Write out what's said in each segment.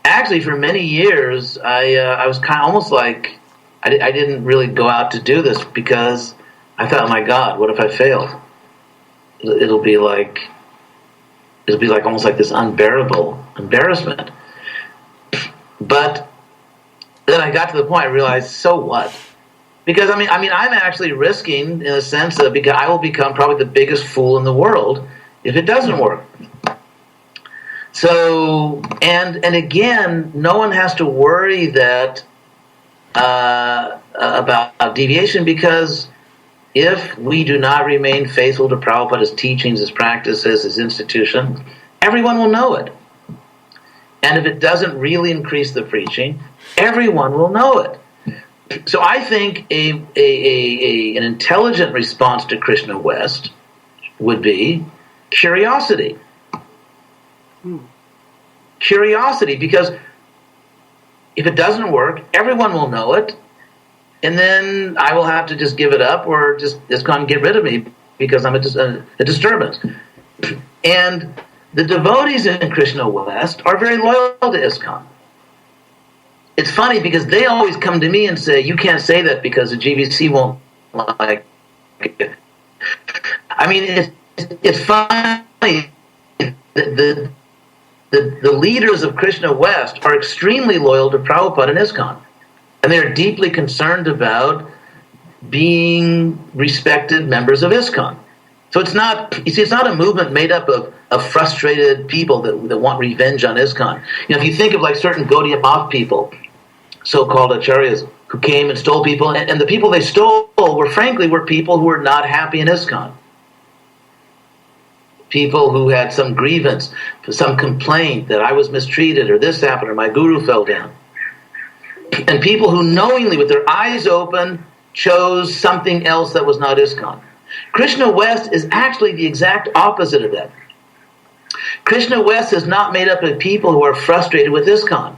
actually, for many years, I was kind of almost like I didn't really go out to do this because I thought, oh my God, what if I failed? It'll be like almost like this unbearable embarrassment. But then I got to the point I realized, so what? Because I mean, I'm actually risking, in a sense, that because I will become probably the biggest fool in the world if it doesn't work. So, and again, no one has to worry that about deviation, because if we do not remain faithful to Prabhupada's teachings, his practices, his institution, everyone will know it. And if it doesn't really increase the preaching, everyone will know it. So I think an intelligent response to Krishna West would be curiosity. Curiosity, because if it doesn't work, everyone will know it, and then I will have to just give it up or just ISKCON get rid of me because I'm a disturbance. And the devotees in Krishna West are very loyal to ISKCON. It's funny because they always come to me and say, you can't say that because the GBC won't like it. I mean, it's funny. The leaders of Krishna West are extremely loyal to Prabhupada and ISKCON. And they're deeply concerned about being respected members of ISKCON. So it's not, you see, it's not a movement made up of frustrated people that want revenge on ISKCON. You know, if you think of like certain Gaudiya Math people, so-called acharyas, who came and stole people, and the people they stole were people who were not happy in ISKCON. People who had some grievance, some complaint that I was mistreated or this happened or my guru fell down. And people who knowingly, with their eyes open, chose something else that was not ISKCON. Krishna West is actually the exact opposite of that. Krishna West is not made up of people who are frustrated with ISKCON.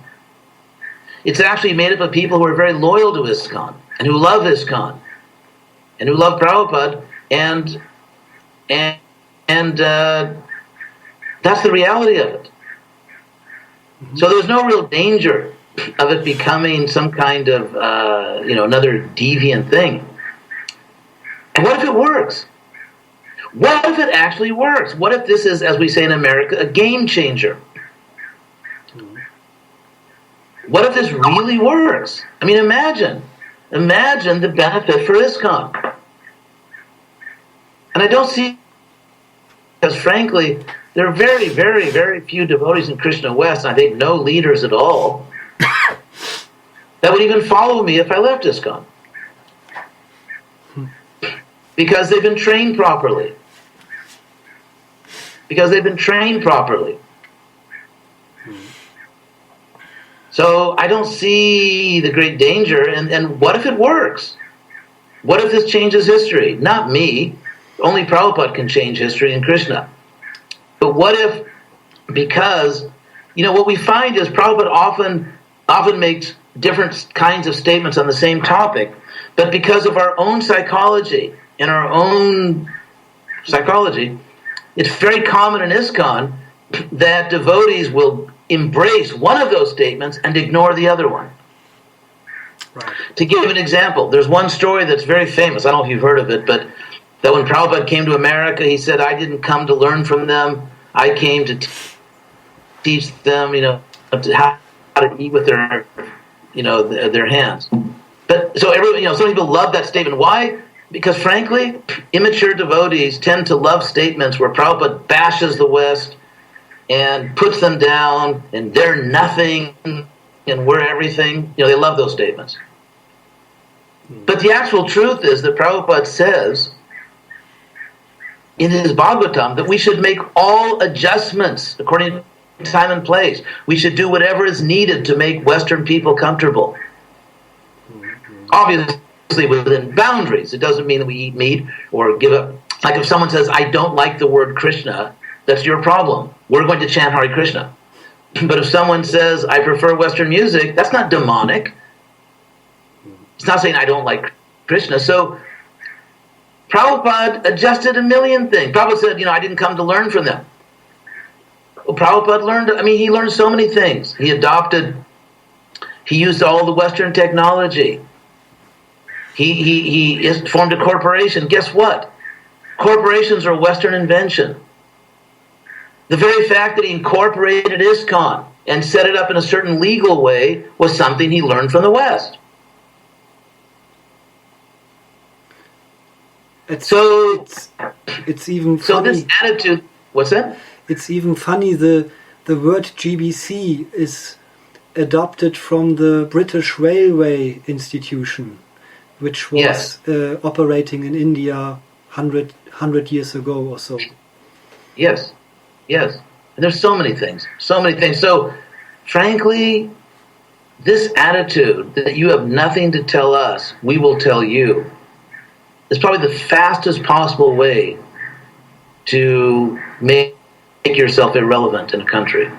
It's actually made up of people who are very loyal to ISKCON and who love ISKCON and who love Prabhupada, and that's the reality of it. So there's no real danger of it becoming some kind of another deviant thing. And what if it works? What if it actually works? What if this is, as we say in America, a game changer? What if this really works? I mean, imagine the benefit for ISKCON. And I don't see, because frankly, there are very, very, very few devotees in Krishna West, and I think no leaders at all, that would even follow me if I left ISKCON. Because they've been trained properly. So I don't see the great danger, and what if it works? What if this changes history? Not me. Only Prabhupada can change history and Krishna. But what if, because, what we find is Prabhupada often makes different kinds of statements on the same topic, but because of our own psychology, it's very common in ISKCON that devotees will embrace one of those statements and ignore the other one. Right. To give an example, there's one story that's very famous. I don't know if you've heard of it, but that when Prabhupada came to America, he said, I didn't come to learn from them. I came to teach them, how to eat with their, their hands. But so some people love that statement. Why? Because frankly, immature devotees tend to love statements where Prabhupada bashes the West and puts them down, and they're nothing, and we're everything. They love those statements. But the actual truth is that Prabhupada says in his Bhagavatam that we should make all adjustments according to time and place. We should do whatever is needed to make Western people comfortable. Obviously within boundaries. It doesn't mean that we eat meat or give up. Like if someone says, I don't like the word Krishna, that's your problem. We're going to chant Hare Krishna. But if someone says, I prefer Western music, that's not demonic. It's not saying I don't like Krishna. So Prabhupada adjusted a million things. Prabhupada said, I didn't come to learn from them. Prabhupada he learned so many things. He used all the Western technology. He formed a corporation. Guess what? Corporations are a Western invention. The very fact that he incorporated ISKCON and set it up in a certain legal way was something he learned from the West. It's even funny. So this attitude, what's that? It's even funny, the word GBC is adopted from the British Railway Institution, which was operating in India 100 years ago or so. Yes. And there's so many things. So, frankly, this attitude that you have nothing to tell us, we will tell you, is probably the fastest possible way to make yourself irrelevant in a country.